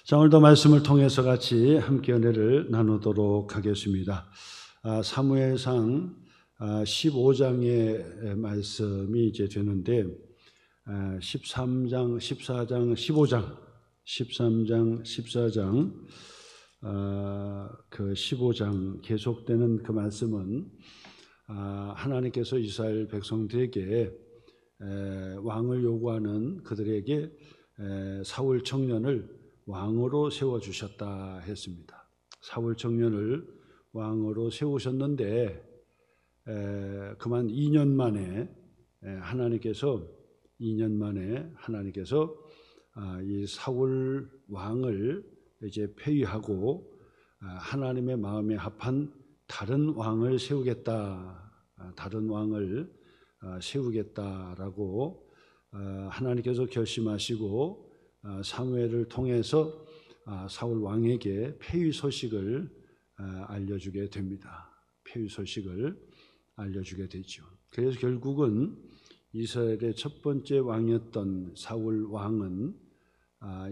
자, 오늘도 말씀을 통해서 같이 함께 은혜를 나누도록 하겠습니다. 사무엘상 15장의 말씀이 이제 되는데 13장, 14장, 15장, 13장, 14장 그 15장 계속되는 그 말씀은 하나님께서 이스라엘 백성들에게 왕을 요구하는 그들에게 사울 청년을 왕으로 세워주셨다 했습니다. 사울 청년을 왕으로 세우셨는데 그만 2년 만에 하나님께서 이 사울 왕을 이제 폐위하고 하나님의 마음에 합한 다른 왕을 세우겠다라고 하나님께서 결심하시고 사무엘을 통해서 사울 왕에게 폐위 소식을 알려주게 됩니다. 폐위 소식을 알려주게 되죠. 그래서 결국은 이스라엘의 첫 번째 왕이었던 사울 왕은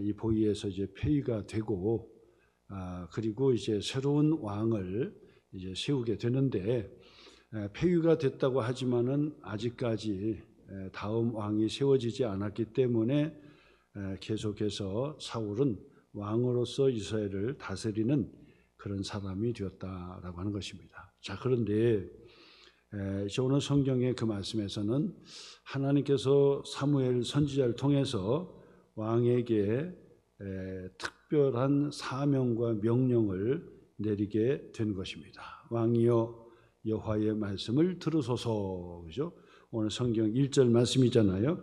이 보위에서 이제 폐위가 되고 그리고 이제 새로운 왕을 이제 세우게 되는데 폐위가 됐다고 하지만은 아직까지 다음 왕이 세워지지 않았기 때문에 계속해서 사울은 왕으로서 이스라엘을 다스리는 그런 사람이 되었다라고 하는 것입니다. 자, 그런데 오늘 성경의 그 말씀에서는 하나님께서 사무엘 선지자를 통해서 왕에게 특별한 사명과 명령을 내리게 된 것입니다. 왕이여 여호와의 말씀을 들으소서. 그죠? 오늘 성경 1절 말씀이잖아요.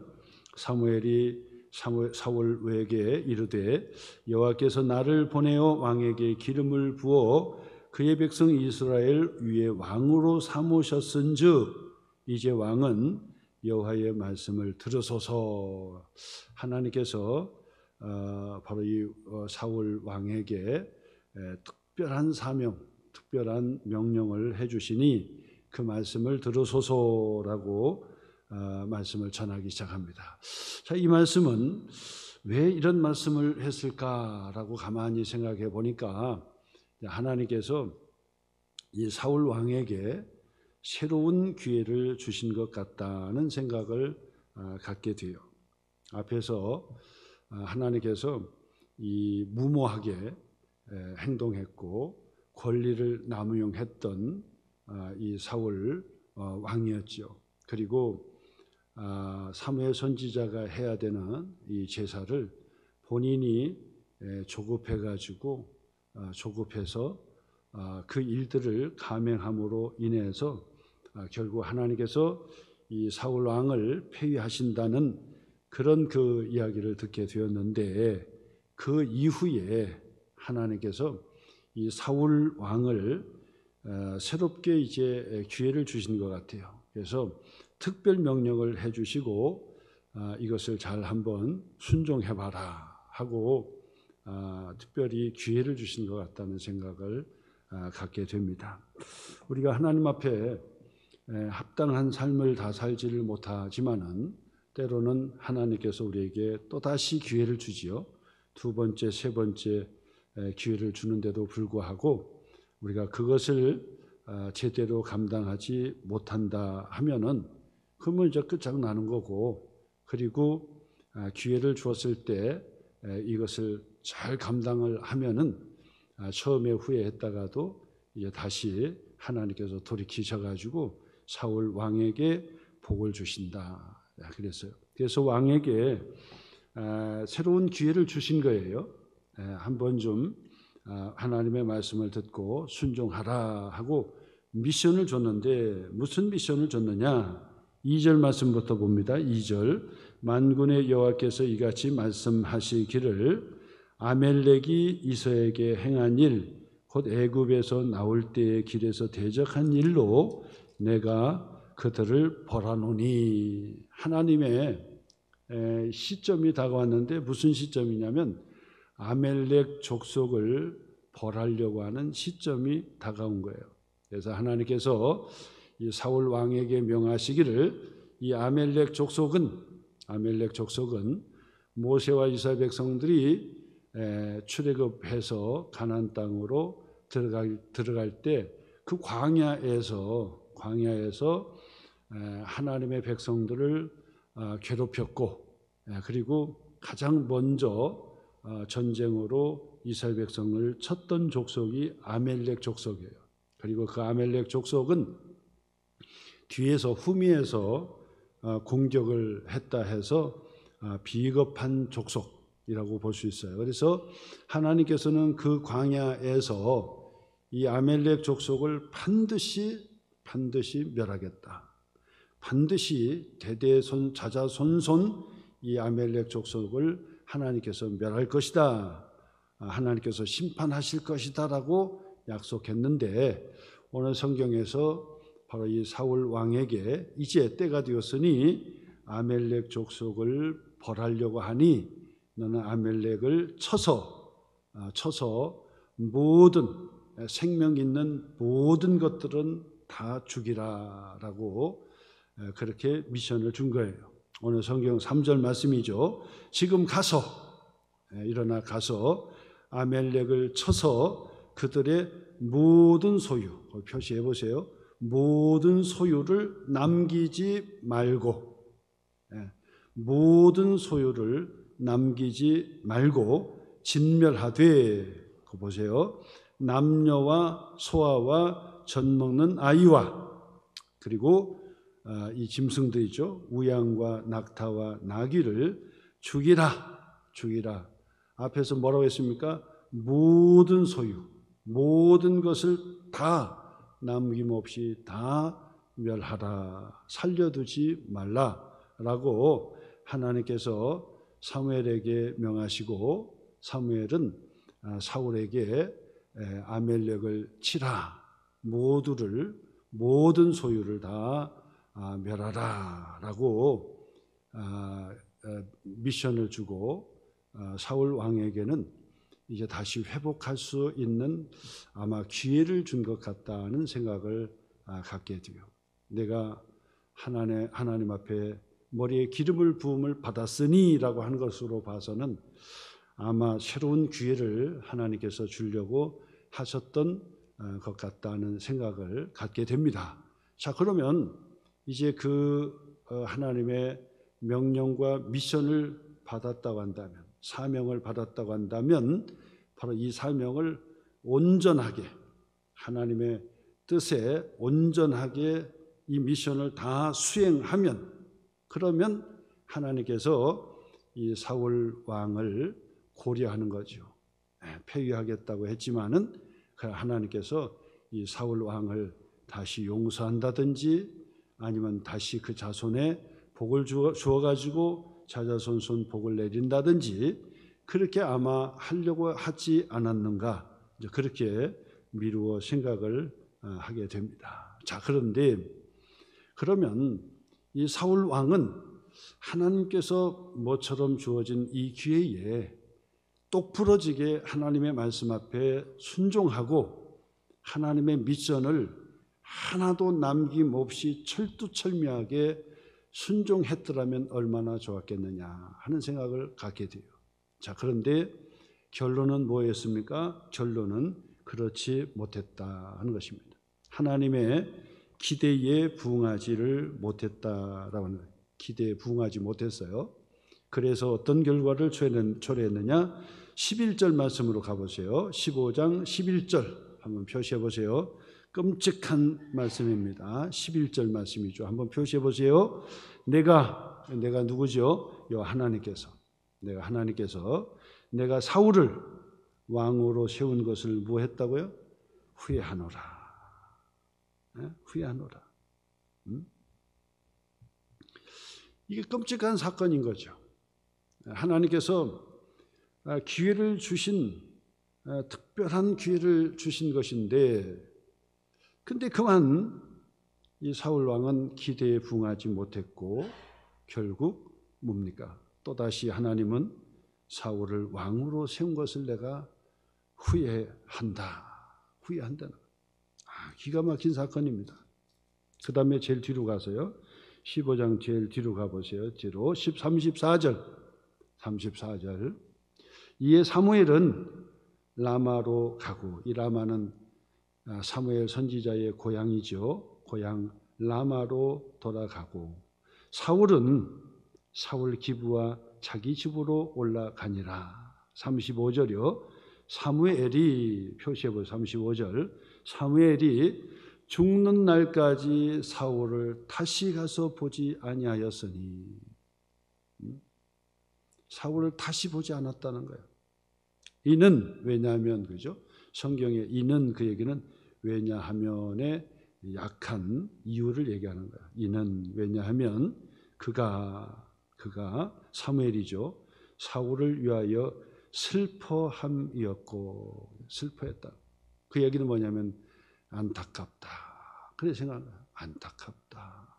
사무엘이 사울에게 이르되 여호와께서 나를 보내어 왕에게 기름을 부어 그의 백성 이스라엘 위에 왕으로 삼으셨은즉 이제 왕은 여호와의 말씀을 들으소서. 하나님께서 바로 이 사울 왕에게 특별한 사명, 특별한 명령을 해주시니 그 말씀을 들으소서라고 말씀을 전하기 시작합니다. 자, 이 말씀은 왜 이런 말씀을 했을까라고 가만히 생각해 보니까 하나님께서 이 사울 왕에게 새로운 기회를 주신 것 같다는 생각을 갖게 돼요. 앞에서 하나님께서 이 무모하게 행동했고 권리를 남용했던 이 사울 왕이었죠. 그리고 사무엘 선지자가 해야 되는 이 제사를 본인이 조급해서 그 일들을 감행함으로 인해서 결국 하나님께서 이 사울 왕을 폐위하신다는 그런 그 이야기를 듣게 되었는데 그 이후에 하나님께서 이 사울 왕을 새롭게 이제 기회를 주신 것 같아요. 그래서 특별 명령을 해주시고 이것을 잘 한번 순종해봐라 하고 특별히 기회를 주신 것 같다는 생각을 갖게 됩니다. 우리가 하나님 앞에 합당한 삶을 다 살지를 못하지만은 때로는 하나님께서 우리에게 또다시 기회를 주지요. 두 번째, 세 번째 기회를 주는데도 불구하고 우리가 그것을 제대로 감당하지 못한다 하면은 그러면 이제 끝장나는 거고, 그리고 기회를 주었을 때 이것을 잘 감당을 하면은 처음에 후회했다가도 이제 다시 하나님께서 돌이키셔가지고 사울 왕에게 복을 주신다 그랬어요. 그래서 왕에게 새로운 기회를 주신 거예요. 한번 좀 하나님의 말씀을 듣고 순종하라 하고 미션을 줬는데 무슨 미션을 줬느냐? 2절 말씀부터 봅니다. 2절 만군의 여호와께서 이같이 말씀하시기를 아멜렉이 이스라엘에게 행한 일 곧 애굽에서 나올 때의 길에서 대적한 일로 내가 그들을 벌하노니. 하나님의 시점이 다가왔는데 무슨 시점이냐면 아멜렉 족속을 벌하려고 하는 시점이 다가온 거예요. 그래서 하나님께서 이 사울 왕에게 명하시기를 이 아멜렉 족속은 모세와 이스라엘 백성들이 출애굽해서 가나안 땅으로 들어갈 때 그 광야에서 하나님의 백성들을 괴롭혔고, 그리고 가장 먼저 전쟁으로 이스라엘 백성을 쳤던 족속이 아멜렉 족속이에요. 그리고 그 아멜렉 족속은 뒤에서 후미에서 공격을 했다 해서 비겁한 족속이라고 볼 수 있어요. 그래서 하나님께서는 그 광야에서 이 아멜렉 족속을 반드시 멸하겠다. 반드시 자자손손 이 아멜렉 족속을 하나님께서 멸할 것이다. 하나님께서 심판하실 것이다라고 약속했는데, 오늘 성경에서 바로 이 사울 왕에게 이제 때가 되었으니 아멜렉 족속을 벌하려고 하니 너는 아멜렉을 쳐서 모든 생명 있는 모든 것들은 다 죽이라라고 그렇게 미션을 준 거예요. 오늘 성경 3절 말씀이죠. 지금 일어나 가서 아멜렉을 쳐서 그들의 모든 소유, 표시해 보세요. 모든 소유를 남기지 말고, 모든 소유를 남기지 말고 진멸하되, 보세요. 남녀와 소아와 젖먹는 아이와, 그리고 이 짐승들이죠. 우양과 낙타와 나귀를 죽이라. 앞에서 뭐라고 했습니까? 모든 소유, 모든 것을 다 남김없이 다 멸하라, 살려두지 말라라고 하나님께서 사무엘에게 명하시고, 사무엘은 사울에게 아멜렉을 치라, 모든 소유를 다 멸하라라고 미션을 주고, 사울 왕에게는 이제 다시 회복할 수 있는 아마 기회를 준 것 같다는 생각을 갖게 돼요. 내가 하나님 앞에 머리에 기름을 부음을 받았으니라고 하는 것으로 봐서는 아마 새로운 기회를 하나님께서 주려고 하셨던 것 같다는 생각을 갖게 됩니다. 자, 그러면 이제 그 하나님의 명령과 미션을 받았다고 한다면, 사명을 받았다고 한다면, 바로 이 사명을 온전하게, 하나님의 뜻에 온전하게 이 미션을 다 수행하면, 그러면 하나님께서 이 사울 왕을 고려하는 거죠. 폐위하겠다고 했지만은 하나님께서 이 사울 왕을 다시 용서한다든지, 아니면 다시 그 자손에 복을 주어가지고 자자손손 복을 내린다든지, 그렇게 아마 하려고 하지 않았는가, 그렇게 미루어 생각을 하게 됩니다. 자, 그러면 이 사울 왕은 하나님께서 모처럼 주어진 이 기회에 똑부러지게 하나님의 말씀 앞에 순종하고 하나님의 미션을 하나도 남김없이 철두철미하게 순종했더라면 얼마나 좋았겠느냐 하는 생각을 갖게 돼요. 자, 그런데 결론은 뭐였습니까? 결론은 그렇지 못했다 하는 것입니다. 하나님의 기대에 부응하지를 못했다라고 하는 거예요. 기대에 부응하지 못했어요. 그래서 어떤 결과를 초래했느냐? 11절 말씀으로 가보세요. 15장 11절 한번 표시해 보세요. 끔찍한 말씀입니다. 11절 말씀이죠. 한번 표시해 보세요. 내가 누구죠? 하나님께서 내가 사울을 왕으로 세운 것을 뭐 했다고요? 후회하노라. 후회하노라. 이게 끔찍한 사건인 거죠. 하나님께서 기회를 주신, 특별한 기회를 주신 것인데, 근데 그만 이 사울 왕은 기대에 부응하지 못했고, 결국 뭡니까? 또다시 하나님은 사울을 왕으로 세운 것을 내가 후회한다. 기가 막힌 사건입니다. 그 다음에 제일 뒤로 가서요. 15장 제일 뒤로 가보세요. 뒤로 34절. 이에 사무엘은 라마로 가고, 이 라마는 사무엘 선지자의 고향이죠. 고향 라마로 돌아가고, 사울은 사울 기브와 자기 집으로 올라가니라. 35절이요. 사무엘이, 표시해보세요. 35절. 사무엘이 죽는 날까지 사울을 다시 가서 보지 아니하였으니, 사울을 다시 보지 않았다는 거예요. 이는 왜냐하면, 그죠? 성경에 이는, 그 얘기는 왜냐하면의 약한 이유를 얘기하는 거예요. 이는 왜냐하면 그가 사무엘이죠. 사울을 위하여 슬퍼함이었고, 슬퍼했다. 그 얘기는 뭐냐면 안타깝다. 그래 생각해요. 안타깝다.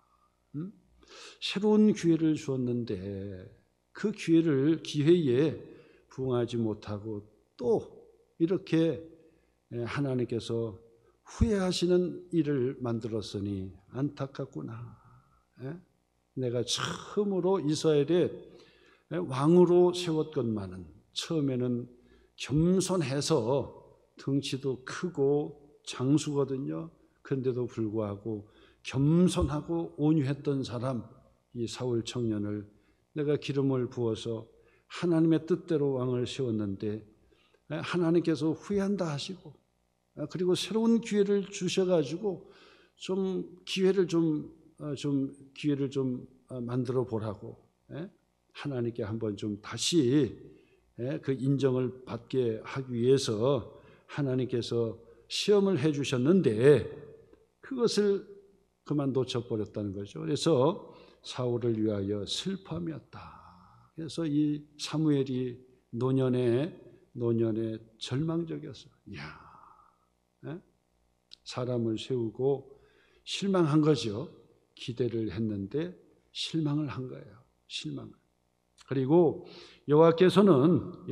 새로운 기회를 주었는데 그 기회에 부응하지 못하고 또 이렇게 하나님께서 후회하시는 일을 만들었으니 안타깝구나. 내가 처음으로 이스라엘의 왕으로 세웠건만은, 처음에는 겸손해서 덩치도 크고 장수거든요. 그런데도 불구하고 겸손하고 온유했던 사람, 이 사울 청년을 내가 기름을 부어서 하나님의 뜻대로 왕을 세웠는데 하나님께서 후회한다 하시고, 그리고 새로운 기회를 주셔가지고 기회를 좀 만들어 보라고, 하나님께 한번 좀 다시 그 인정을 받게 하기 위해서 하나님께서 시험을 해 주셨는데 그것을 그만 놓쳐버렸다는 거죠. 그래서 사울을 위하여 슬픔이었다. 그래서 이 사무엘이 노년에 절망적이었어요. 이야, 사람을 세우고 실망한 거죠. 기대를 했는데 실망을 한 거예요. 실망을. 그리고 여호와께서는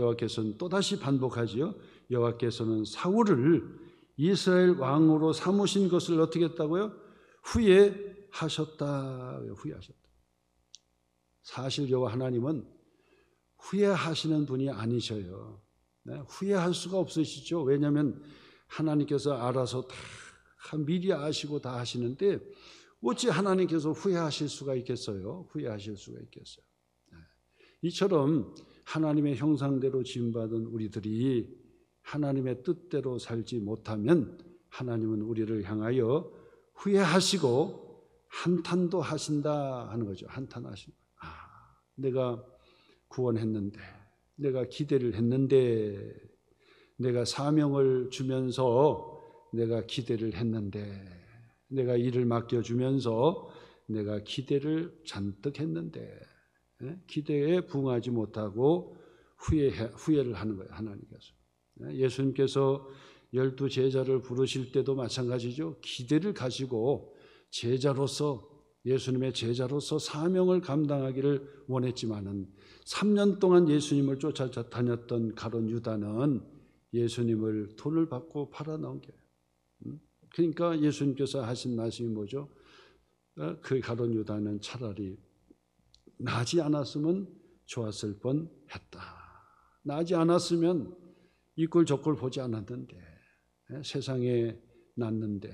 또다시 반복하지요. 여호와께서는 사울을 이스라엘 왕으로 삼으신 것을 어떻게 했다고요? 후회하셨다. 사실 여호와 하나님은 후회하시는 분이 아니셔요. 후회할 수가 없으시죠. 왜냐하면 하나님께서 알아서 다 미리 아시고 다 하시는데 어찌 하나님께서 후회하실 수가 있겠어요? 이처럼 하나님의 형상대로 지음받은 우리들이 하나님의 뜻대로 살지 못하면 하나님은 우리를 향하여 후회하시고 한탄도 하신다 하는 거죠. 한탄하신다. 내가 구원했는데, 내가 기대를 했는데, 내가 사명을 주면서 내가 기대를 했는데, 내가 일을 맡겨주면서 내가 기대를 잔뜩 했는데 기대에 부응하지 못하고 후회를 하는 거예요. 하나님께서. 예수님께서 12 제자를 부르실 때도 마찬가지죠. 기대를 가지고 예수님의 제자로서 사명을 감당하기를 원했지만은 3년 동안 예수님을 쫓아다녔던 가룟 유다는 예수님을 돈을 받고 팔아넘겨요. 그러니까 예수님께서 하신 말씀이 뭐죠? 그 가룟 유다는 차라리 나지 않았으면 좋았을 뻔했다. 나지 않았으면 이 꼴 저 꼴 보지 않았는데, 세상에 났는데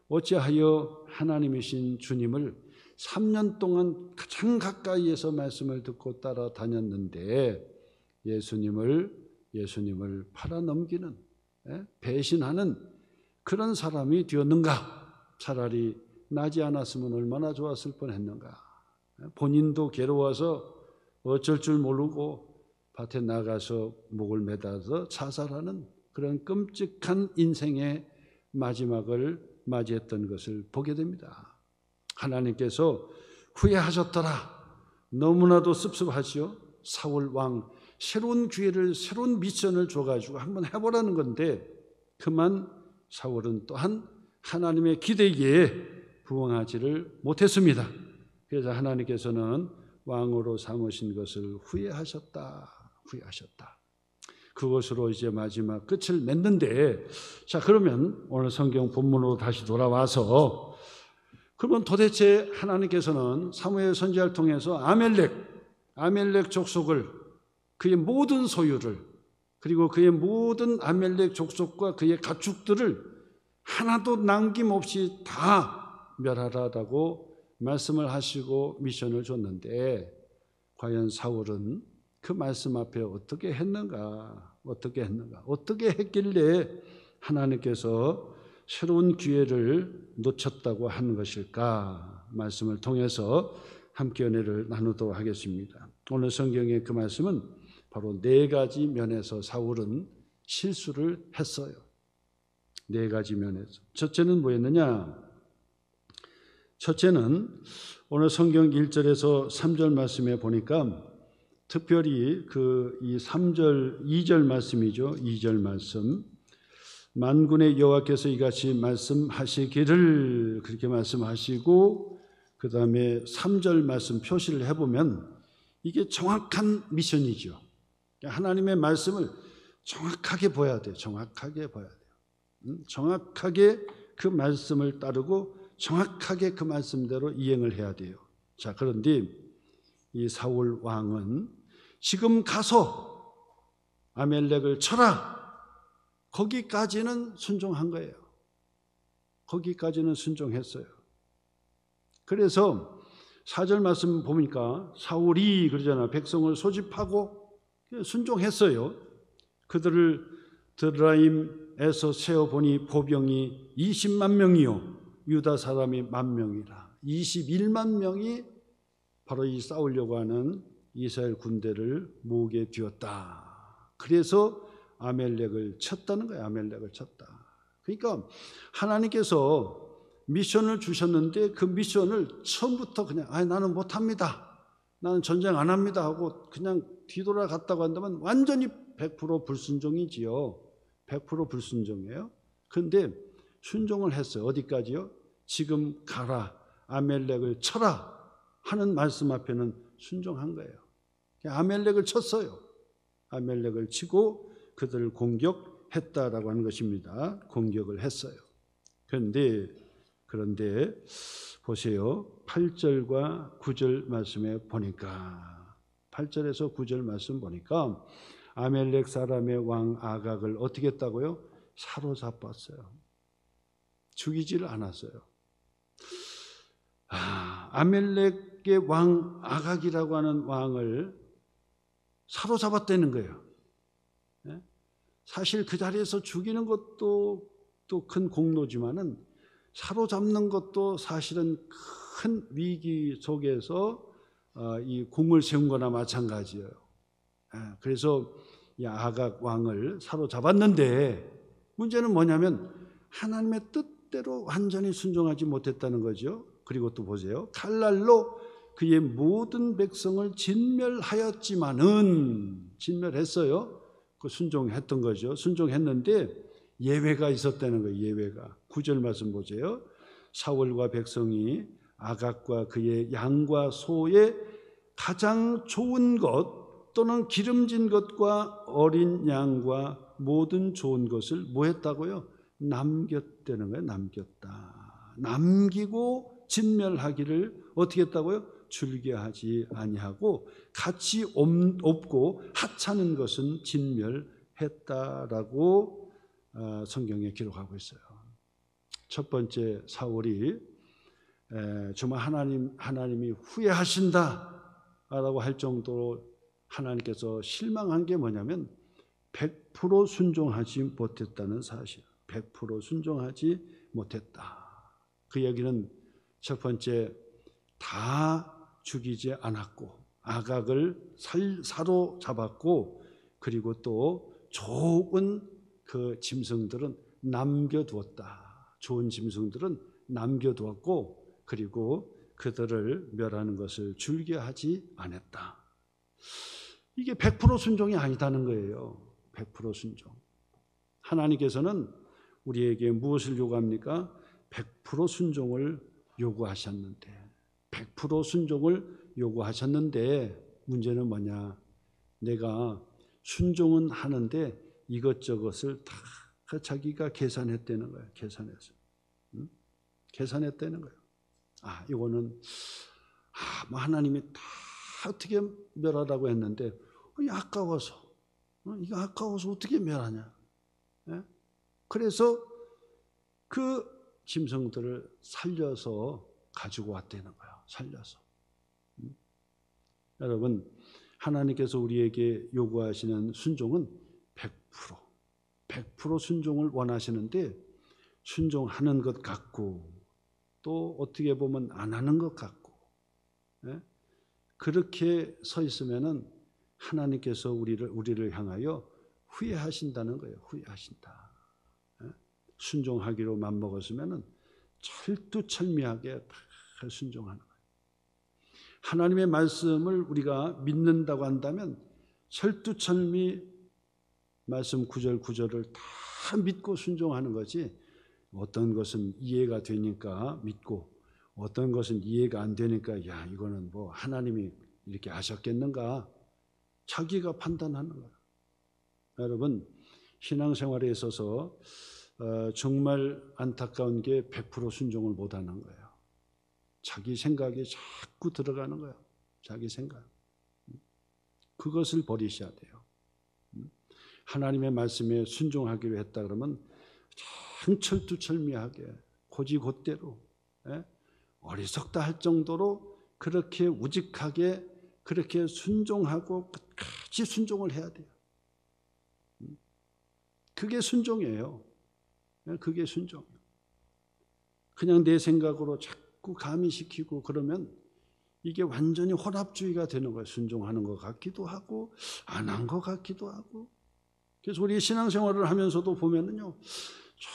어찌하여 하나님이신 주님을 3년 동안 가장 가까이에서 말씀을 듣고 따라다녔는데 예수님을 팔아넘기는, 배신하는 그런 사람이 되었는가? 차라리 나지 않았으면 얼마나 좋았을 뻔했는가? 본인도 괴로워서 어쩔 줄 모르고 밭에 나가서 목을 매다서 자살하는 그런 끔찍한 인생의 마지막을 맞이했던 것을 보게 됩니다. 하나님께서 후회하셨더라. 너무나도 씁쓸하지요. 사울 왕 새로운 기회를, 새로운 미션을 줘가지고 한번 해보라는 건데 그만 사울은 또한 하나님의 기대기에 부응하지를 못했습니다. 그래서 하나님께서는 왕으로 삼으신 것을 후회하셨다. 그것으로 이제 마지막 끝을 맺는데, 자, 그러면 오늘 성경 본문으로 다시 돌아와서 그러면 도대체 하나님께서는 사무엘 선지자를 통해서 아멜렉 족속을 그의 모든 소유를, 그리고 그의 모든 아멜렉 족속과 그의 가축들을 하나도 남김없이 다 멸하라라고 말씀을 하시고 미션을 줬는데, 과연 사울은 그 말씀 앞에 어떻게 했는가? 어떻게 했길래 하나님께서 새로운 기회를 놓쳤다고 하는 것일까? 말씀을 통해서 함께 은혜를 나누도록 하겠습니다. 오늘 성경의 그 말씀은 바로 4가지 면에서 사울은 실수를 했어요. 4가지 면에서. 첫째는 뭐였느냐? 첫째는 오늘 성경 1절에서 3절 말씀에 보니까 특별히 이 3절, 2절 말씀이죠. 2절 말씀. 만군의 여호와께서 이같이 말씀하시기를, 그렇게 말씀하시고 그 다음에 3절 말씀 표시를 해보면 이게 정확한 미션이죠. 하나님의 말씀을 정확하게 봐야 돼요. 정확하게 그 말씀을 따르고 정확하게 그 말씀대로 이행을 해야 돼요. 자, 그런데 이 사울 왕은 지금 가서 아멜렉을 쳐라, 거기까지는 순종한 거예요. 거기까지는 순종했어요. 그래서 4절 말씀 보니까 사울이 그러잖아, 백성을 소집하고 순종했어요. 그들을 드라임에서 세어보니 보병이 20만 명이요 유다 사람이 10,000명이라. 21만 명이 바로 이 싸우려고 하는 이스라엘 군대를 모으게 되었다. 그래서 아멜렉을 쳤다는 거예요. 아멜렉을 쳤다. 그러니까 하나님께서 미션을 주셨는데 그 미션을 처음부터 그냥 나는 못합니다, 나는 전쟁 안 합니다 하고 그냥 뒤돌아갔다고 한다면 완전히 100% 불순종이지요. 100% 불순종이에요. 그런데 순종을 했어요. 어디까지요? 지금 가라, 아멜렉을 쳐라 하는 말씀 앞에는 순종한 거예요. 아멜렉을 쳤어요. 아멜렉을 치고 그들을 공격했다라고 하는 것입니다. 공격을 했어요. 그런데 보세요. 8절과 9절 말씀에 보니까, 8절에서 9절 말씀 보니까 아멜렉 사람의 왕 아각을 어떻게 했다고요? 사로잡았어요. 죽이지를 않았어요. 아멜렉의 왕 아각이라고 하는 왕을 사로잡았다는 거예요. 사실 그 자리에서 죽이는 것도 또 큰 공로지만은 사로잡는 것도 사실은 큰 위기 속에서 이 공을 세운 거나 마찬가지예요. 그래서 이 아각 왕을 사로잡았는데 문제는 뭐냐면 하나님의 뜻대로 완전히 순종하지 못했다는 거죠. 그리고 또 보세요. 칼날로 그의 모든 백성을 진멸하였지만은, 진멸했어요. 그 순종했던 거죠. 순종했는데 예외가 있었다는 거예요. 예외가. 9절 말씀 보세요. 사울과 백성이 아각과 그의 양과 소의 가장 좋은 것 또는 기름진 것과 어린 양과 모든 좋은 것을 뭐 했다고요? 남겼다는 거예요. 남겼다. 남기고 진멸하기를 어떻게 했다고요? 즐겨하지 아니하고 같이 없고 하찮은 것은 진멸했다라고 성경에 기록하고 있어요. 첫 번째, 사울이 정말 하나님이 후회하신다라고 할 정도로 하나님께서 실망한 게 뭐냐면 100% 순종하지 못했다는 사실. 100% 순종하지 못했다. 그 얘기는 첫 번째, 다 죽이지 않았고 아각을 사로잡았고, 그리고 또 좋은 그 짐승들은 남겨두었다. 좋은 짐승들은 남겨두었고, 그리고 그들을 멸하는 것을 즐겨하지 않았다. 이게 100% 순종이 아니다는 거예요. 100% 순종. 하나님께서는 우리에게 무엇을 요구합니까? 100% 순종을 요구하셨는데, 100% 순종을 요구하셨는데 문제는 뭐냐? 내가 순종은 하는데 이것저것을 다 자기가 계산했다는 거예요. 계산했다는 거예요. 이거는 뭐 하나님이 다 어떻게 멸하라고 했는데 아까워서. 이거 아까워서 어떻게 멸하냐. 예? 그래서 그 짐승들을 살려서 가지고 왔다는 거예요. 살려서. 여러분, 하나님께서 우리에게 요구하시는 순종은 100% 순종을 원하시는데, 순종하는 것 같고 또 어떻게 보면 안 하는 것 같고, 그렇게 서 있으면은 하나님께서 우리를 향하여 후회하신다는 거예요. 후회하신다. 순종하기로 맘먹었으면은 철두철미하게 다 순종하는 거예요. 하나님의 말씀을 우리가 믿는다고 한다면 철두철미 말씀 구절구절을 다 믿고 순종하는 거지, 어떤 것은 이해가 되니까 믿고 어떤 것은 이해가 안 되니까 야 이거는 뭐 하나님이 이렇게 하셨겠는가, 자기가 판단하는 거예요. 여러분, 신앙생활에 있어서 정말 안타까운 게 100% 순종을 못하는 거예요. 자기 생각이 자꾸 들어가는 거예요. 자기 생각. 그것을 버리셔야 돼요. 하나님의 말씀에 순종하기로 했다 그러면 참 철두철미하게 고지곧대로, 어리석다 할 정도로 그렇게 우직하게 그렇게 순종하고 끝까지 순종을 해야 돼요. 그게 순종이에요. 그게 순종. 그냥 내 생각으로 자꾸 가미시키고 그러면 이게 완전히 혼합주의가 되는 거예요. 순종하는 것 같기도 하고 안 한 것 같기도 하고. 그래서 우리 신앙생활을 하면서도 보면은요,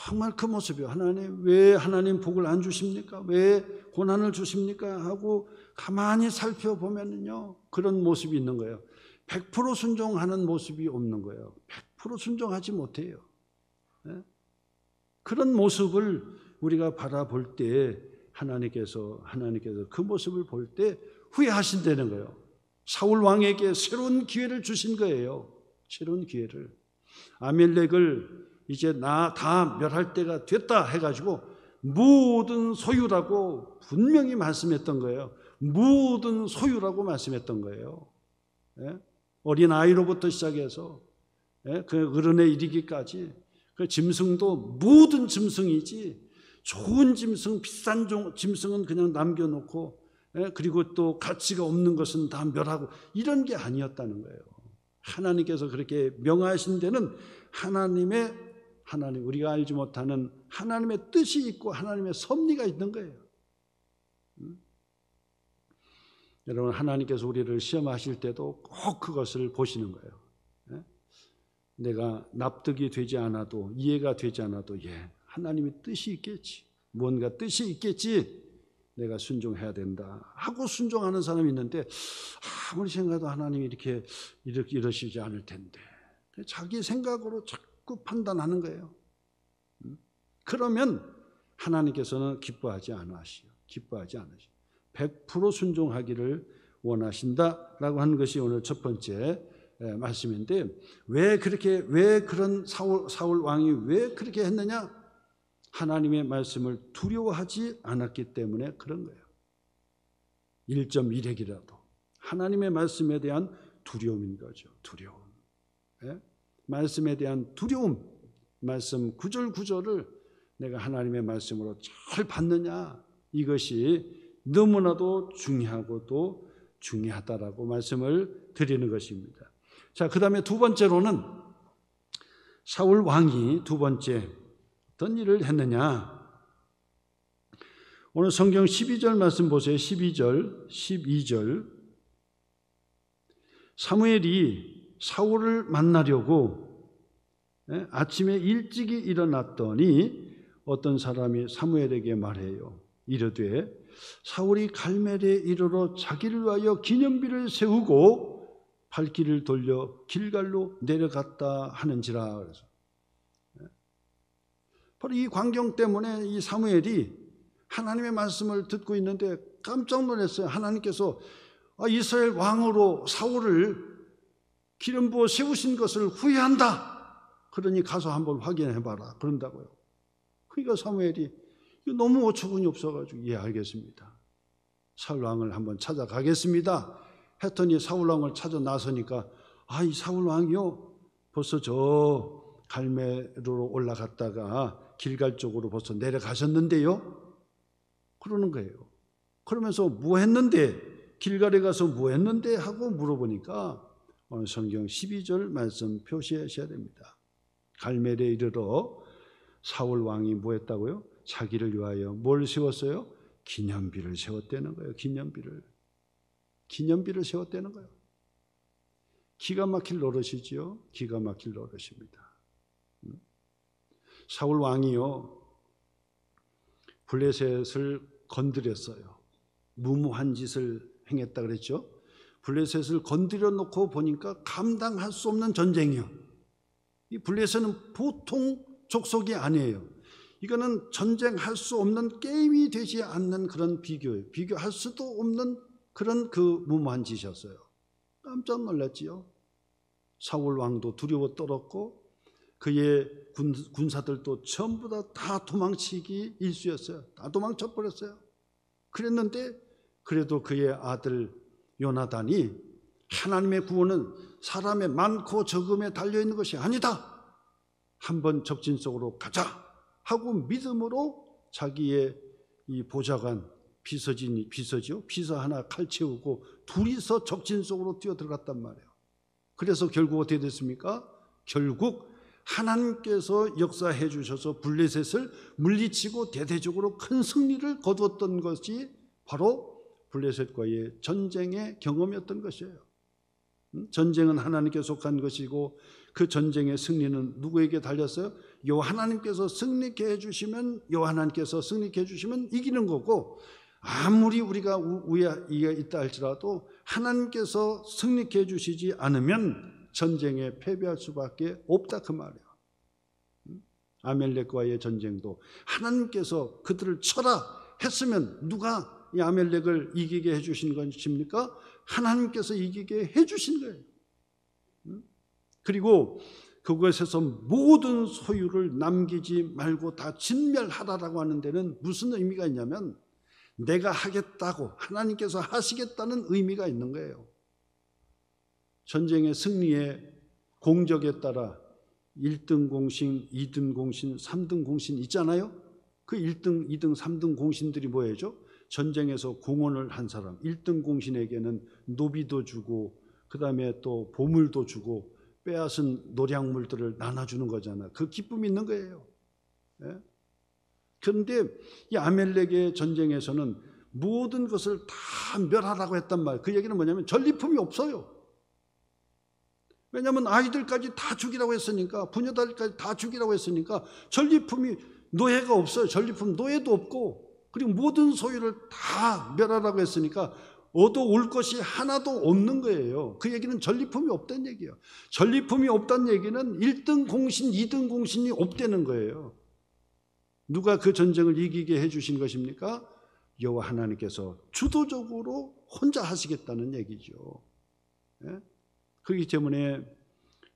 정말 그 모습이에요. 하나님, 왜 하나님 복을 안 주십니까? 왜 고난을 주십니까? 하고 가만히 살펴보면은요, 그런 모습이 있는 거예요. 100% 순종하는 모습이 없는 거예요. 100% 순종하지 못해요. 그런 모습을 우리가 바라볼 때 하나님께서 그 모습을 볼 때 후회하신다는 거예요. 사울 왕에게 새로운 기회를 주신 거예요. 새로운 기회를. 아멜렉을 이제 나 다 멸할 때가 됐다 해가지고 모든 소유라고 분명히 말씀했던 거예요. 모든 소유라고 말씀했던 거예요. 어린 아이로부터 시작해서 그 어른에 이르기까지, 그 짐승도 모든 짐승이지, 좋은 짐승, 비싼 짐승은 그냥 남겨놓고, 그리고 또 가치가 없는 것은 다 멸하고, 이런 게 아니었다는 거예요. 하나님께서 그렇게 명하신 데는 하나님, 우리가 알지 못하는 하나님의 뜻이 있고 하나님의 섭리가 있는 거예요. 여러분, 하나님께서 우리를 시험하실 때도 꼭 그것을 보시는 거예요. 내가 납득이 되지 않아도, 이해가 되지 않아도, 하나님의 뜻이 있겠지, 뭔가 뜻이 있겠지, 내가 순종해야 된다 하고 순종하는 사람이 있는데, 아무리 생각해도 하나님이 이렇게 이러시지 않을 텐데, 자기 생각으로 자꾸 판단하는 거예요. 그러면 하나님께서는 기뻐하지 않으시오. 100% 순종하기를 원하신다라고 하는 것이 오늘 첫 번째 말씀인데, 왜 그런 사울 왕이 왜 그렇게 했느냐? 하나님의 말씀을 두려워하지 않았기 때문에 그런 거예요. 1.1핵이라도 하나님의 말씀에 대한 두려움인 거죠. 두려움. 말씀에 대한 두려움. 말씀 구절구절을 내가 하나님의 말씀으로 잘 받느냐, 이것이 너무나도 중요하고 또 중요하다라고 말씀을 드리는 것입니다. 자, 그 다음에 두 번째로는 사울 왕이 두 번째 어떤 일을 했느냐. 오늘 성경 12절 말씀 보세요. 12절. 사무엘이 사울을 만나려고 아침에 일찍이 일어났더니 어떤 사람이 사무엘에게 말해요. 이르되 사울이 갈멜에 이르러 자기를 위하여 기념비를 세우고 발길을 돌려 길갈로 내려갔다 하는지라. 그래서 바로 이 광경 때문에 이 사무엘이 하나님의 말씀을 듣고 있는데 깜짝 놀랐어요. 하나님께서 이스라엘 왕으로 사울을 기름 부어 세우신 것을 후회한다. 그러니 가서 한번 확인해봐라. 그런다고요. 그러니까 사무엘이 너무 어처구니 없어가지고 알겠습니다. 사울 왕을 한번 찾아가겠습니다 했더니 사울 왕을 찾아 나서니까 이 사울 왕이요 벌써 저 갈멜으로 올라갔다가 길갈 쪽으로 벌써 내려가셨는데요, 그러는 거예요. 그러면서 뭐 했는데, 길갈에 가서 뭐 했는데 하고 물어보니까 오늘 성경 12절 말씀 표시하셔야 됩니다. 갈멜에 이르러 사울 왕이 뭐 했다고요? 자기를 위하여 뭘 세웠어요? 기념비를 세웠다는 거예요. 기념비를 세웠다는 거예요. 기가 막힐 노릇이지요. 기가 막힐 노릇입니다. 사울 왕이요 블레셋을 건드렸어요. 무모한 짓을 행했다 그랬죠. 블레셋을 건드려 놓고 보니까 감당할 수 없는 전쟁이요. 이 블레셋은 보통 족속이 아니에요. 이거는 전쟁할 수 없는, 게임이 되지 않는 그런 비교예요. 비교할 수도 없는 그런 그 무모한 짓이었어요. 깜짝 놀랐지요. 사울 왕도 두려워 떨었고 그의 군사들도 전부 다 도망치기 일쑤였어요. 다 도망쳐 버렸어요. 그랬는데 그래도 그의 아들 요나단이 하나님의 구원은 사람의 많고 적음에 달려있는 것이 아니다, 한번 적진 속으로 가자 하고 믿음으로 자기의 이 보좌관 비서지요, 비서 하나 칼 채우고 둘이서 적진 속으로 뛰어 들어갔단 말이에요. 그래서 결국 어떻게 됐습니까? 결국 하나님께서 역사해 주셔서 블레셋을 물리치고 대대적으로 큰 승리를 거두었던 것이 바로 블레셋과의 전쟁의 경험이었던 것이에요. 전쟁은 하나님께 속한 것이고 그 전쟁의 승리는 누구에게 달렸어요? 하나님께서 승리케 해주시면, 하나님께서 승리케 해주시면 이기는 거고, 아무리 우리가 우위가 있다 할지라도 하나님께서 승리케 해주시지 않으면 전쟁에 패배할 수밖에 없다, 그 말이에요. 아멜렉과의 전쟁도 하나님께서 그들을 쳐라 했으면 누가 이 아멜렉을 이기게 해주신 것입니까? 하나님께서 이기게 해주신 거예요. 그리고 그것에서 모든 소유를 남기지 말고 다 진멸하라라고 하는 데는 무슨 의미가 있냐면 내가 하겠다고, 하나님께서 하시겠다는 의미가 있는 거예요. 전쟁의 승리의 공적에 따라 1등 공신, 2등 공신, 3등 공신 있잖아요. 그 1등, 2등, 3등 공신들이 뭐예요? 전쟁에서 공헌을 한 사람, 1등 공신에게는 노비도 주고 그 다음에 또 보물도 주고 빼앗은 노량물들을 나눠주는 거잖아. 그 기쁨이 있는 거예요. 예? 그런데 이 아멜렉의 전쟁에서는 모든 것을 다 멸하라고 했단 말이에요. 그 얘기는 뭐냐면 전리품이 없어요. 왜냐하면 아이들까지 다 죽이라고 했으니까, 부녀들까지 다 죽이라고 했으니까 전리품이, 노예가 없어요. 전리품 노예도 없고, 그리고 모든 소유를 다 멸하라고 했으니까 얻어올 것이 하나도 없는 거예요. 그 얘기는 전리품이 없다는 얘기예요. 전리품이 없다는 얘기는 1등 공신, 2등 공신이 없다는 거예요. 누가 그 전쟁을 이기게 해주신 것입니까? 여호와 하나님께서 주도적으로 혼자 하시겠다는 얘기죠. 예? 그렇기 때문에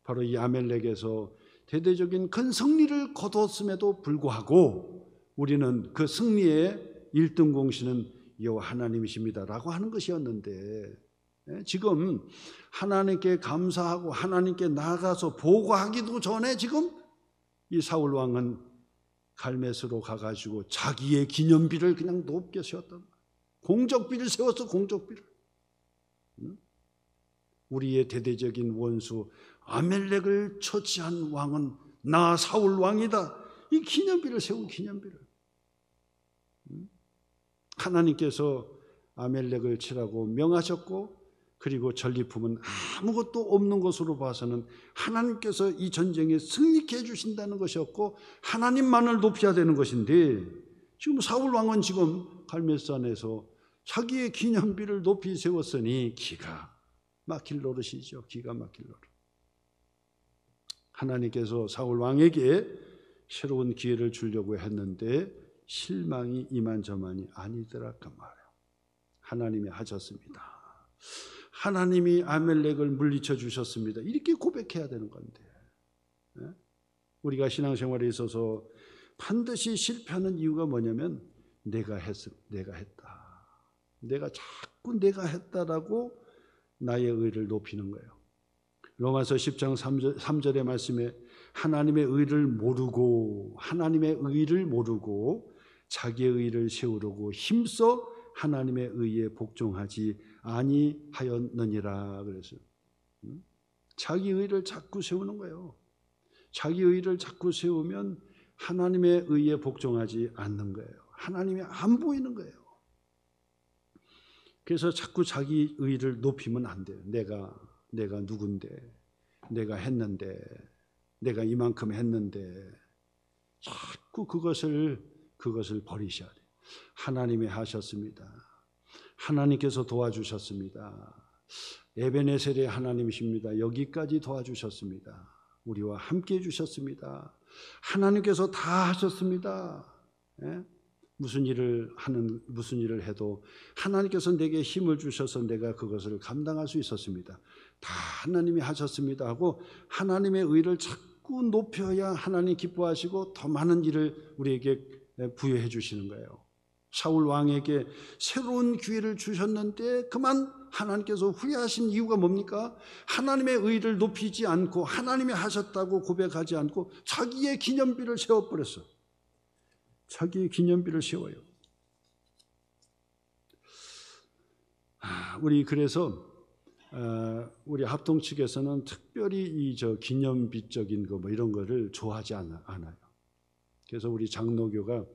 바로 이 아멜렉에서 대대적인 큰 승리를 거뒀음에도 불구하고 우리는 그 승리의 1등 공신은 여호와 하나님이십니다라고 하는 것이었는데, 지금 하나님께 감사하고 하나님께 나아가서 보고하기도 전에 지금 이 사울 왕은 갈멜으로 가가지고 자기의 기념비를 그냥 높게 세웠단 말이에요. 공적비를 세웠어, 공적비를. 우리의 대대적인 원수 아멜렉을 처치한 왕은 나 사울 왕이다. 이 기념비를 세운 기념비를. 하나님께서 아멜렉을 치라고 명하셨고, 그리고 전리품은 아무것도 없는 것으로 봐서는 하나님께서 이 전쟁에 승리케 해주신다는 것이었고 하나님만을 높여야 되는 것인데, 지금 사울 왕은 지금 갈멜산에서 자기의 기념비를 높이 세웠으니 기가 막힐 노릇이죠. 기가 막힐 노릇. 하나님께서 사울 왕에게 새로운 기회를 주려고 했는데 실망이 이만저만이 아니더라 그 말이에요. 하나님이 하셨습니다. 하나님이 아멜렉을 물리쳐 주셨습니다. 이렇게 고백해야 되는 건데, 우리가 신앙생활에 있어서 반드시 실패하는 이유가 뭐냐면 내가 했다. 내가 자꾸 내가 했다라고 나의 의를 높이는 거예요. 로마서 10장 3절의 말씀에 하나님의 의를 모르고 자기의 의를 세우려고 힘써 하나님의 의에 복종하지 아니하였느니라. 그래서 자기 의를 자꾸 세우는 거예요. 자기 의를 자꾸 세우면 하나님의 의에 복종하지 않는 거예요. 하나님이 안 보이는 거예요. 그래서 자꾸 자기 의를 높이면 안 돼요. 내가 누군데, 내가 했는데, 내가 이만큼 했는데, 자꾸 그것을 버리셔야 돼요. 하나님이 하셨습니다. 하나님께서 도와주셨습니다. 에베네셀의 하나님이십니다. 여기까지 도와주셨습니다. 우리와 함께 해주셨습니다. 하나님께서 다 하셨습니다. 예? 무슨 일을 해도 하나님께서 내게 힘을 주셔서 내가 그것을 감당할 수 있었습니다. 다 하나님이 하셨습니다 하고 하나님의 의를 자꾸 높여야 하나님 기뻐하시고 더 많은 일을 우리에게 부여해 주시는 거예요. 사울 왕에게 새로운 기회를 주셨는데 그만 하나님께서 후회하신 이유가 뭡니까? 하나님의 의를 높이지 않고 하나님이 하셨다고 고백하지 않고 자기의 기념비를 세워버렸어. 자기의 기념비를 세워요. 우리 그래서 우리 합동 측에서는 특별히 이 기념비적인 거 이런 거를 좋아하지 않아요. 그래서 우리 장로교가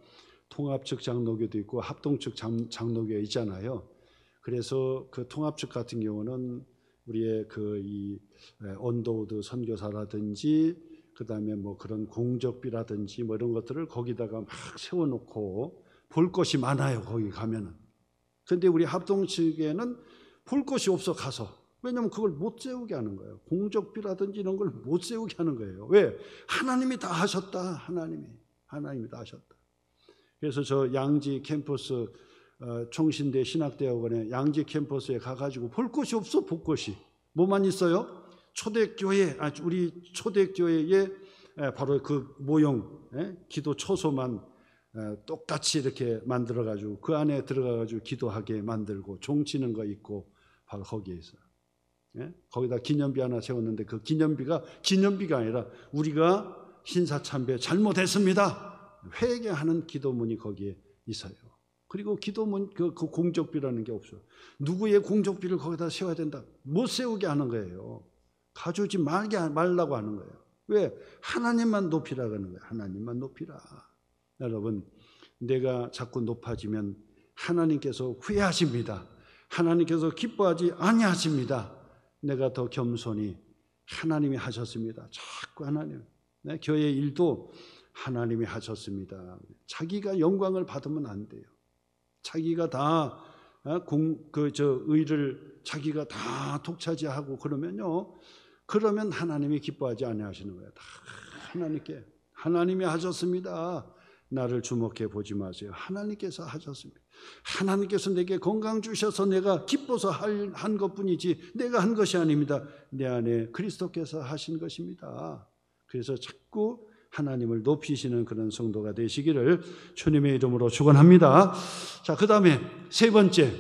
통합측 장로교도 있고 합동측 장로교가 있잖아요. 그래서 그 통합측 같은 경우는 우리의 이 언더우드 선교사라든지 그다음에 그런 공적비라든지 이런 것들을 거기다가 막 세워놓고 볼 것이 많아요. 거기 가면은. 근데 우리 합동 측에는 볼 것이 없어 가서. 왜냐하면 그걸 못 세우게 하는 거예요. 공적비라든지 이런 걸 못 세우게 하는 거예요. 왜? 하나님이 다 하셨다. 하나님이 다 하셨다. 그래서 저 양지 캠퍼스 총신대 신학대학원에 양지 캠퍼스에 가가지고 볼 것이 없어. 볼 것이 뭐만 있어요? 초대교회, 우리 초대교회에 바로 그 모형 기도 초소만 똑같이 이렇게 만들어가지고 그 안에 들어가가지고 기도하게 만들고 종치는 거 있고 바로 거기에 있어요. 거기다 기념비 하나 세웠는데 그 기념비가 아니라 우리가 신사참배 잘못했습니다. 회개하는 기도문이 거기에 있어요. 그리고 기도문 그 공적비라는 게 없어요. 누구의 공적비를 거기다 세워야 된다. 못 세우게 하는 거예요. 가져오지 말라고 하는 거예요. 왜? 하나님만 높이라고 하는 거예요. 하나님만 높이라. 여러분, 내가 자꾸 높아지면 하나님께서 후회하십니다. 하나님께서 기뻐하지 아니하십니다. 내가 더 겸손히 하나님이 하셨습니다. 자꾸 하나님. 교회 일도 하나님이 하셨습니다. 자기가 영광을 받으면 안 돼요. 자기가 다 의를 자기가 다 독차지하고 그러면 하나님이 기뻐하지 아니하시는 거예요. 다 하나님이 하셨습니다. 나를 주목해 보지 마세요. 하나님께서 하셨습니다. 하나님께서 내게 건강 주셔서 내가 기뻐서 한 것뿐이지 내가 한 것이 아닙니다. 내 안에 그리스도께서 하신 것입니다. 그래서 자꾸 하나님을 높이시는 그런 성도가 되시기를 주님의 이름으로 축원합니다. 자, 그 다음에 세 번째,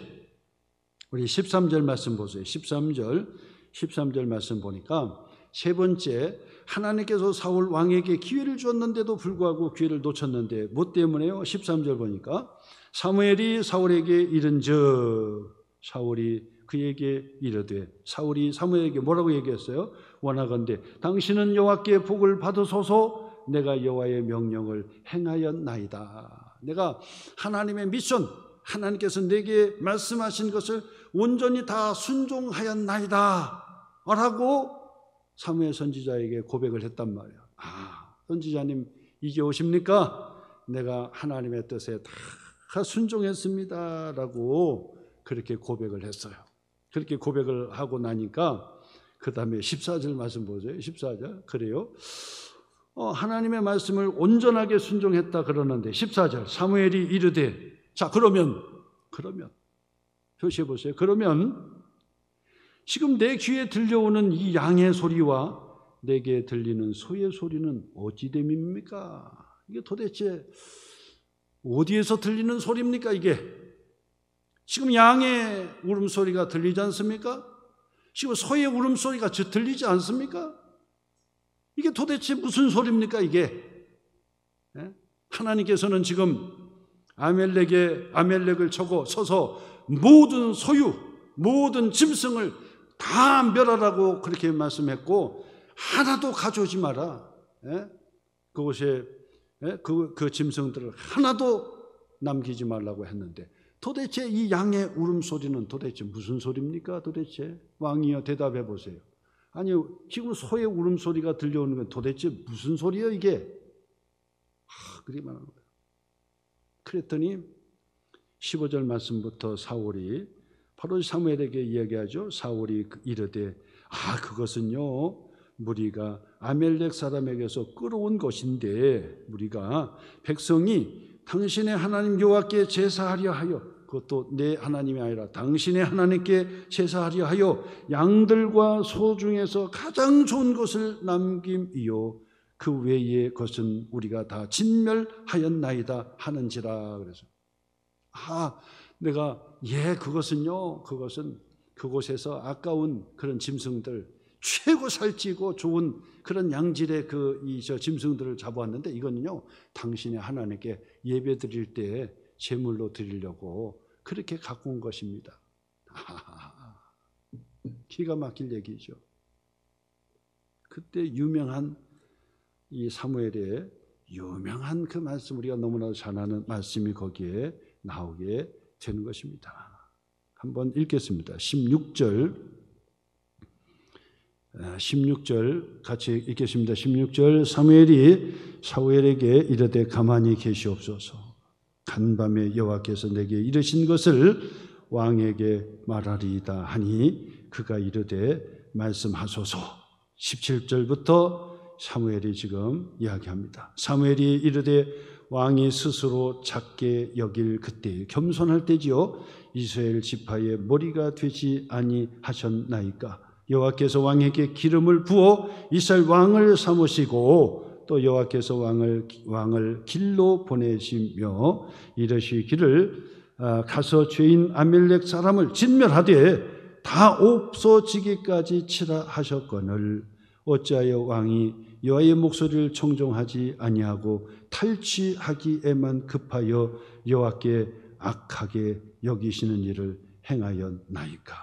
우리 13절 말씀 보세요. 13절 말씀 보니까 세 번째, 하나님께서 사울 왕에게 기회를 주었는데도 불구하고 기회를 놓쳤는데 뭐 때문에요? 13절 보니까 사무엘이 사울에게 이른즉 사울이 그에게 이르되 사울이 사무엘에게 뭐라고 얘기했어요? 원하건대 당신은 여호와께 복을 받으소서. 내가 여호와의 명령을 행하였나이다. 내가 하나님의 미션, 하나님께서 내게 말씀하신 것을 온전히 다 순종하였나이다 라고 사무엘 선지자에게 고백을 했단 말이에요. 선지자님 이게 오십니까? 내가 하나님의 뜻에 다 순종했습니다 라고 그렇게 고백을 했어요. 그렇게 고백을 하고 나니까 그 다음에 14절 말씀 보세요. 14절 그래요. 하나님의 말씀을 온전하게 순종했다 그러는데 14절 사무엘이 이르되 자 그러면 표시해 보세요. 그러면 지금 내 귀에 들려오는 이 양의 소리와 내게 들리는 소의 소리는 어찌됨입니까? 이게 도대체 어디에서 들리는 소리입니까? 이게 지금 양의 울음소리가 들리지 않습니까? 지금 소의 울음소리가 들리지 않습니까? 이게 도대체 무슨 소리입니까 이게? 하나님께서는 지금 아멜렉을 쳐고 서서 모든 소유, 모든 짐승을 다 멸하라고 그렇게 말씀했고, 하나도 가져오지 마라. 그곳에 그 짐승들을 하나도 남기지 말라고 했는데, 도대체 이 양의 울음소리는 도대체 무슨 소리입니까? 도대체 왕이여 대답해 보세요. 아니, 지금 소의 울음소리가 들려오는 건 도대체 무슨 소리예요 이게? 그리 말하는 거예요. 그랬더니 15절 말씀부터 사울이 바로 사무엘에게 이야기하죠. 사울이 이르되 그것은요 무리가 아멜렉 사람에게서 끌어온 것인데, 무리가 백성이 당신의 하나님 여호와께 제사하려 하여, 그것도 내 하나님이 아니라 당신의 하나님께 제사하려 하여 양들과 소 중에서 가장 좋은 것을 남김이요 그 외의 것은 우리가 다 진멸하였나이다 하는지라. 그래서 내가 그것은 그곳에서 아까운 그런 짐승들, 최고 살찌고 좋은 그런 양질의 저 짐승들을 잡아왔는데, 이거는요 당신의 하나님께 예배 드릴 때 제물로 드리려고 그렇게 갖고 온 것입니다. 기가 막힐 얘기죠. 그때 유명한 이 사무엘의 유명한 그 말씀, 우리가 너무나 잘 아는 말씀이 거기에 나오게 되는 것입니다. 한번 읽겠습니다. 16절 같이 읽겠습니다. 16절 사무엘이 사무엘에게 이르되 가만히 계시옵소서. 간밤에 여호와께서 내게 이르신 것을 왕에게 말하리이다 하니 그가 이르되 말씀하소서. 17절부터 사무엘이 지금 이야기합니다. 사무엘이 이르되 왕이 스스로 작게 여길 그때 겸손할 때지요 이스라엘 지파의 머리가 되지 아니하셨나이까. 여호와께서 왕에게 기름을 부어 이스라엘 왕을 삼으시고 또 여호와께서 왕을 길로 보내시며 이르시기를 가서 죄인 아멜렉 사람을 진멸하되 다 없어지기까지 치라 하셨거늘 어찌하여 왕이 여호와의 목소리를 청종하지 아니하고 탈취하기에만 급하여 여호와께 악하게 여기시는 일을 행하였나이까.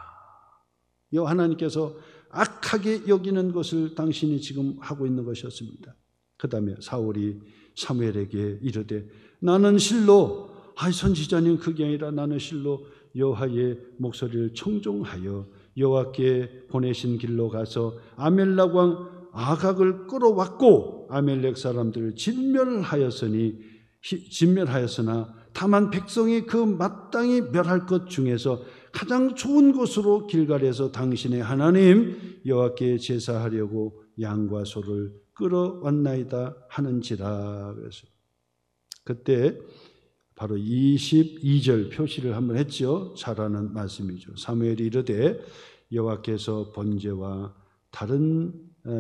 여호와 하나님께서 악하게 여기는 것을 당신이 지금 하고 있는 것이었습니다. 그 다음에 사울이 사무엘에게 이르되 나는 실로 선지자님 그게 아니라 나는 실로 여호와의 목소리를 청종하여 여호와께 보내신 길로 가서 아멜렉 왕 아각을 끌어왔고 아멜렉 사람들을 진멸하였으나 다만 백성이 그 마땅히 멸할 것 중에서 가장 좋은 곳으로 길갈에서 당신의 하나님 여호와께 제사하려고 양과 소를 끌어왔나이다 하는지라. 그래서 그때 바로 22절 표시를 한번 했죠. 잘 아는 말씀이죠. 사무엘이 이르되 여호와께서 번제와 다른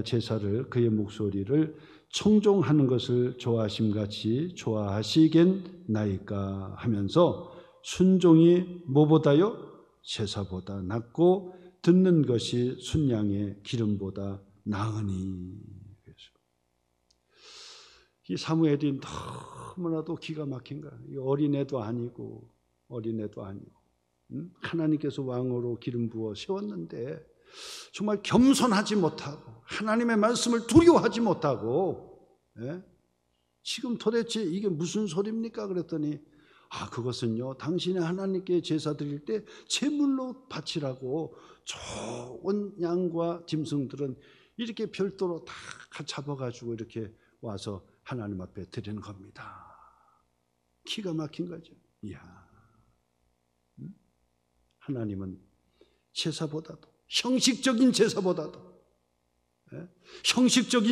제사를 그의 목소리를 청종하는 것을 좋아하심같이 좋아하시겠나이까 하면서 순종이 뭐보다요? 제사보다 낫고 듣는 것이 순양의 기름보다 나으니. 이 사무엘이 너무나도 기가 막힌 거야. 어린애도 아니고 하나님께서 왕으로 기름 부어 세웠는데 정말 겸손하지 못하고 하나님의 말씀을 두려워하지 못하고 지금 도대체 이게 무슨 소리입니까? 그랬더니 그것은요 당신의 하나님께 제사 드릴 때 제물로 바치라고 좋은 양과 짐승들은 이렇게 별도로 다 잡아가지고 이렇게 와서 하나님 앞에 드리는 겁니다. 기가 막힌 거죠. 이야, 하나님은 제사보다도 형식적인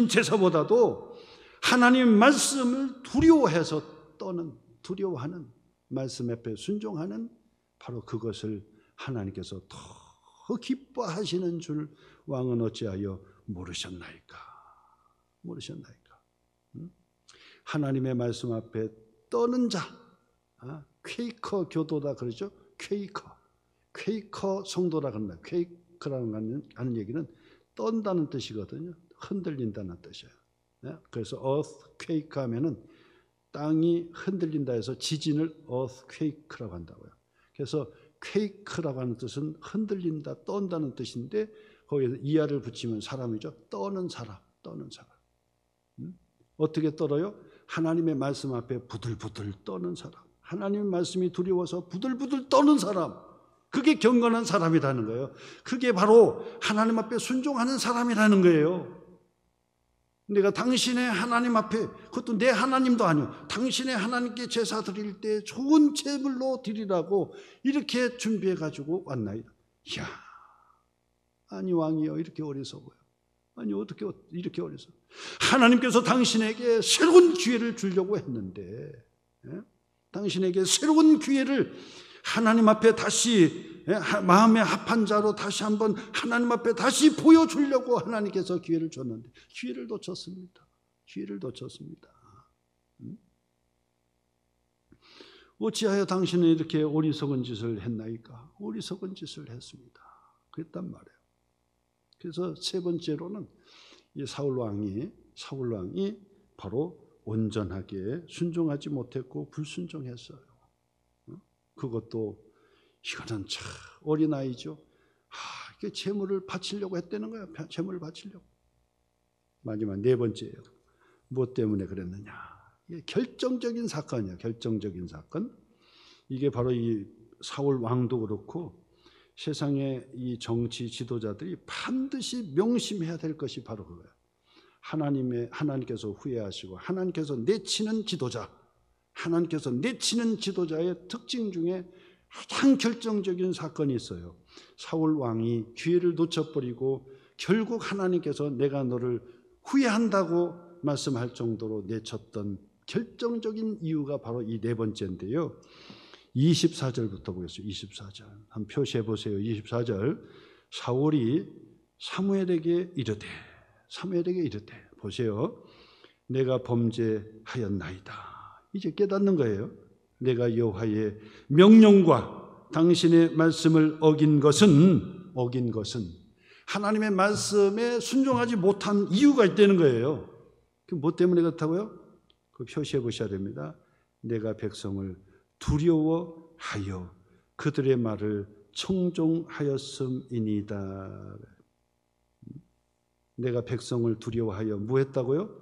제사보다도 하나님 말씀을 두려워하는 말씀 앞에 순종하는 바로 그것을 하나님께서 더 기뻐하시는 줄 왕은 어찌하여 모르셨나이까. 하나님의 말씀 앞에 떠는 자, 퀘이커 교도다 그러죠. 퀘이커 성도라 그런다. quake라는 하는 얘기는 떤다는 뜻이거든요. 흔들린다는 뜻이에요. 그래서 earthquake 하면은 땅이 흔들린다 해서 지진을 earthquake라고 한다고요. 그래서 quake라고 하는 뜻은 흔들린다, 떤다는 뜻인데 거기에서 이하를 붙이면 사람이죠. 떠는 사람. 어떻게 떨어요? 하나님의 말씀 앞에 부들부들 떠는 사람. 하나님의 말씀이 두려워서 부들부들 떠는 사람. 그게 경건한 사람이라는 거예요. 그게 바로 하나님 앞에 순종하는 사람이라는 거예요. 내가 당신의 하나님 앞에, 그것도 내 하나님도 아니요, 당신의 하나님께 제사 드릴 때 좋은 제물로 드리라고 이렇게 준비해 가지고 왔나이다. 이야, 아니 왕이여, 이렇게 어리석어요. 아니 어떻게 이렇게 어리석어? 하나님께서 당신에게 새로운 기회를 주려고 했는데, 당신에게 새로운 기회를 하나님 앞에 다시 마음의 합한 자로 다시 한번 하나님 앞에 다시 보여주려고 하나님께서 기회를 줬는데 기회를 놓쳤습니다. 어찌하여 당신은 이렇게 어리석은 짓을 했나이까? 어리석은 짓을 했습니다. 그랬단 말이에요. 그래서 세 번째로는 이 사울 왕이 바로 온전하게 순종하지 못했고 불순종했어요. 그것도 이거는 참 어린아이죠. 이게 제물을 바치려고 했다는 거예요. 제물을 바치려고. 마지막 네 번째예요. 무엇 때문에 그랬느냐? 이게 결정적인 사건이에요. 결정적인 사건. 이게 바로 이 사울 왕도 그렇고 세상의 이 정치 지도자들이 반드시 명심해야 될 것이 바로 그거예요. 하나님께서 후회하시고 하나님께서 내치는 지도자의 특징 중에 가장 결정적인 사건이 있어요. 사울 왕이 기회를 놓쳐버리고 결국 하나님께서 내가 너를 후회한다고 말씀할 정도로 내쳤던 결정적인 이유가 바로 이 네 번째인데요. 24절부터 보겠습니다. 24절 한번 표시해 보세요. 24절 사울이 사무엘에게 이르되 보세요. 내가 범죄하였나이다. 이제 깨닫는 거예요. 내가 여호와의 명령과 당신의 말씀을 어긴 것은 하나님의 말씀에 순종하지 못한 이유가 있다는 거예요. 그 뭐 때문에 그렇다고요? 그 표시해 보셔야 됩니다. 내가 백성을 두려워하여 그들의 말을 청종하였음이니이다. 내가 백성을 두려워하여 뭐 했다고요?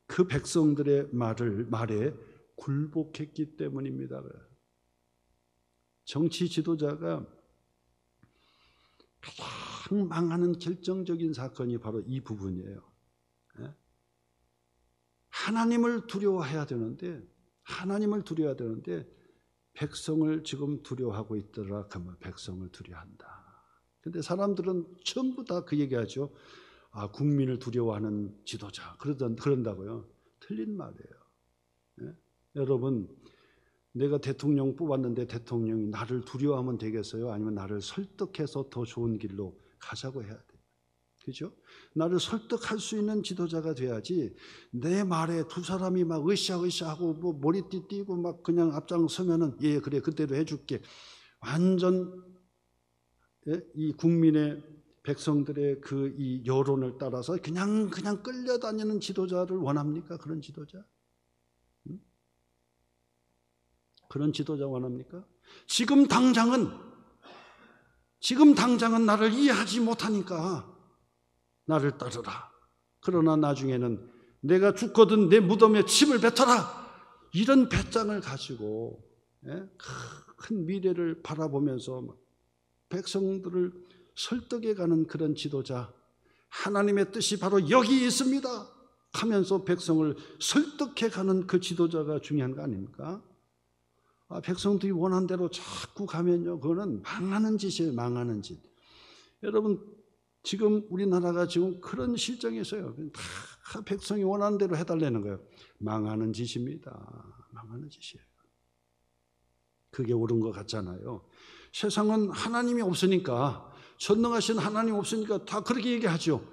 그 백성들의 말에 굴복했기 때문입니다. 정치 지도자가 가장 망하는 결정적인 사건이 바로 이 부분이에요. 하나님을 두려워해야 되는데 백성을 지금 두려워하고 있더라. 그러면 백성을 두려워한다. 근데 사람들은 전부 다 그 얘기하죠. 국민을 두려워하는 지도자 그런다고요. 틀린 말이에요. 여러분, 내가 대통령 뽑았는데 대통령이 나를 두려워하면 되겠어요? 아니면 나를 설득해서 더 좋은 길로 가자고 해야 돼요. 그죠? 나를 설득할 수 있는 지도자가 돼야지 내 말에 두 사람이 막 으쌰으쌰하고 뭐 머리띠 띠고 막 그냥 앞장서면은 예 그래 그대로 해줄게. 완전 이 국민의 백성들의 그 이 여론을 따라서 그냥 끌려다니는 지도자를 원합니까? 그런 지도자? 그런 지도자 원합니까? 지금 당장은 나를 이해하지 못하니까 나를 따르라. 그러나 나중에는 내가 죽거든 내 무덤에 침을 뱉어라. 이런 배짱을 가지고 큰 미래를 바라보면서 백성들을 설득해가는 그런 지도자, 하나님의 뜻이 바로 여기 있습니다 하면서 백성을 설득해가는 그 지도자가 중요한 거 아닙니까? 백성들이 원하는 대로 자꾸 가면요, 그거는 망하는 짓이에요. 망하는 짓. 여러분, 지금 우리나라가 지금 그런 실정이 있어요. 다 백성이 원하는 대로 해달라는 거예요. 망하는 짓입니다. 망하는 짓이에요. 그게 옳은 것 같잖아요. 세상은 하나님이 없으니까, 전능하신 하나님 없으니까 다 그렇게 얘기하죠.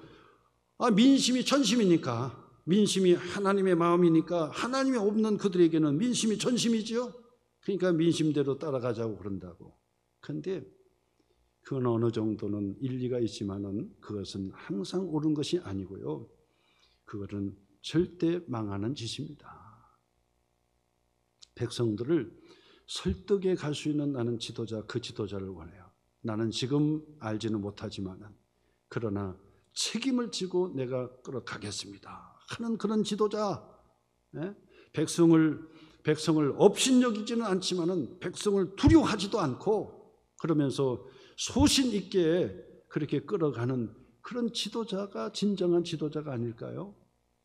민심이 전심이니까, 민심이 하나님의 마음이니까 하나님이 없는 그들에게는 민심이 전심이지요. 그러니까 민심대로 따라가자고 그런다고. 그런데 그건 어느 정도는 일리가 있지만은 그것은 항상 옳은 것이 아니고요. 그것은 절대 망하는 짓입니다. 백성들을 설득해 갈 수 있는 나는 지도자, 그 지도자를 원해요. 나는 지금 알지는 못하지만은 그러나 책임을 지고 내가 끌어가겠습니다 하는 그런 지도자. 백성을 업신여기지는 않지만은 백성을 두려워하지도 않고 그러면서 소신 있게 그렇게 끌어가는 그런 지도자가 진정한 지도자가 아닐까요?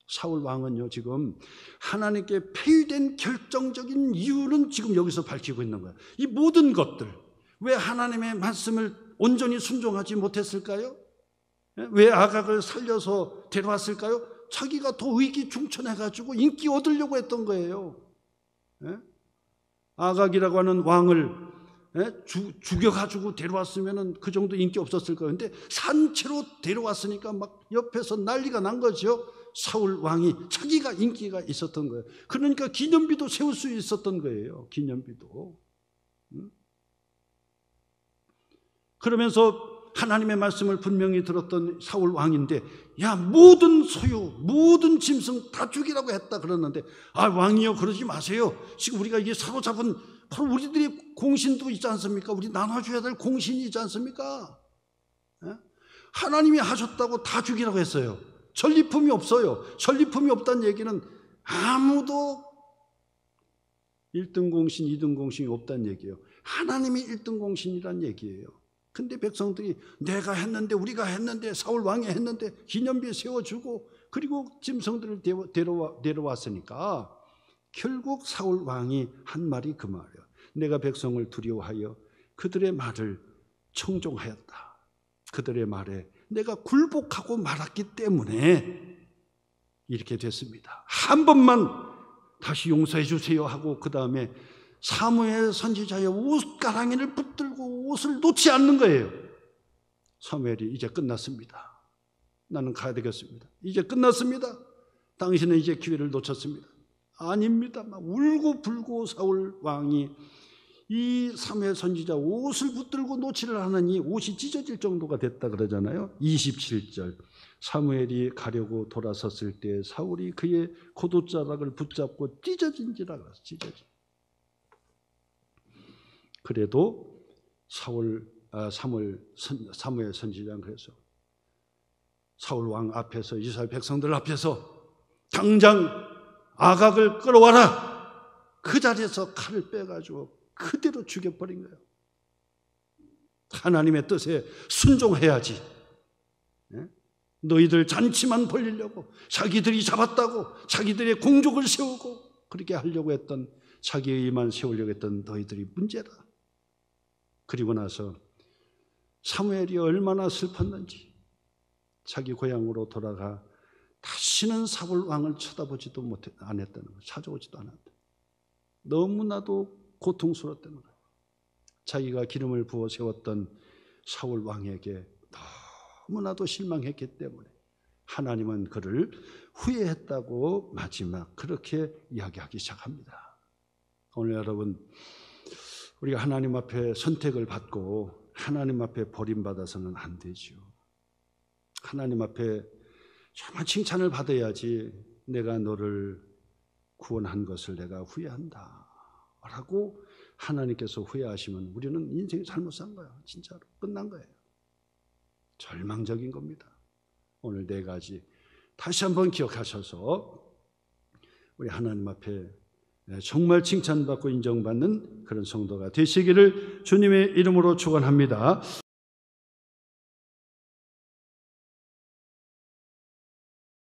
사울 왕은요, 지금 하나님께 폐위된 결정적인 이유는 지금 여기서 밝히고 있는 거예요. 이 모든 것들, 왜 하나님의 말씀을 온전히 순종하지 못했을까요? 왜 아각을 살려서 데려왔을까요? 자기가 더 의기중천해가지고 인기 얻으려고 했던 거예요. 아각이라고 하는 왕을 죽여가지고 데려왔으면 그 정도 인기 없었을 거예요. 근데 산채로 데려왔으니까 막 옆에서 난리가 난 거죠. 사울 왕이 자기가 인기가 있었던 거예요. 그러니까 기념비도 세울 수 있었던 거예요. 기념비도. 그러면서 하나님의 말씀을 분명히 들었던 사울 왕인데, 야, 모든 소유, 모든 짐승 다 죽이라고 했다 그러는데, 아, 왕이요, 그러지 마세요. 지금 우리가 이게 사로잡은 바로 우리들의 공신도 있지 않습니까? 우리 나눠줘야 될 공신이 있지 않습니까? 하나님이 하셨다고 다 죽이라고 했어요. 전리품이 없어요. 전리품이 없다는 얘기는 아무도 1등 공신, 2등 공신이 없다는 얘기예요. 하나님이 1등 공신이란 얘기예요. 근데 백성들이 내가 했는데, 우리가 했는데, 사울 왕이 했는데 기념비 세워주고 그리고 짐승들을 데려왔으니까 결국 사울 왕이 한 말이 그 말이에요. 내가 백성을 두려워하여 그들의 말을 청종하였다. 그들의 말에 내가 굴복하고 말았기 때문에 이렇게 됐습니다. 한 번만 다시 용서해 주세요 하고 그 다음에 사무엘 선지자의 옷가랑이를 붙들고 옷을 놓지 않는 거예요. 사무엘이 이제 끝났습니다. 나는 가야 되겠습니다. 이제 끝났습니다. 당신은 이제 기회를 놓쳤습니다. 아닙니다. 막 울고 불고 사울 왕이 이 사무엘 선지자 옷을 붙들고 놓지를 않으니 옷이 찢어질 정도가 됐다 그러잖아요. 27절 사무엘이 가려고 돌아섰을 때 사울이 그의 겉옷자락을 붙잡고 찢어진지라 그랬어요. 찢어진. 그래도 사무엘 선지자는 그래서 사울 왕 앞에서 이스라엘 백성들 앞에서 당장 아각을 끌어와라. 그 자리에서 칼을 빼가지고 그대로 죽여버린 거예요. 하나님의 뜻에 순종해야지. 너희들 잔치만 벌리려고 자기들이 잡았다고 자기들의 공족을 세우고 그렇게 하려고 했던, 자기의 의만 세우려고 했던 너희들이 문제다. 그리고 나서 사무엘이 얼마나 슬펐는지 자기 고향으로 돌아가 다시는 사울 왕을 쳐다보지도 안 했다는 거예요. 찾아오지도 않았다. 너무나도 고통스러웠다는 거예요. 자기가 기름을 부어 세웠던 사울 왕에게 너무나도 실망했기 때문에 하나님은 그를 후회했다고 마지막 그렇게 이야기하기 시작합니다. 오늘 여러분, 우리가 하나님 앞에 선택을 받고 하나님 앞에 버림받아서는 안 되죠. 하나님 앞에 정말 칭찬을 받아야지 내가 너를 구원한 것을 내가 후회한다 라고 하나님께서 후회하시면 우리는 인생이 잘못 산 거예요. 진짜로 끝난 거예요. 절망적인 겁니다. 오늘 4가지 다시 한번 기억하셔서 우리 하나님 앞에 정말 칭찬받고 인정받는 그런 성도가 되시기를 주님의 이름으로 축원합니다.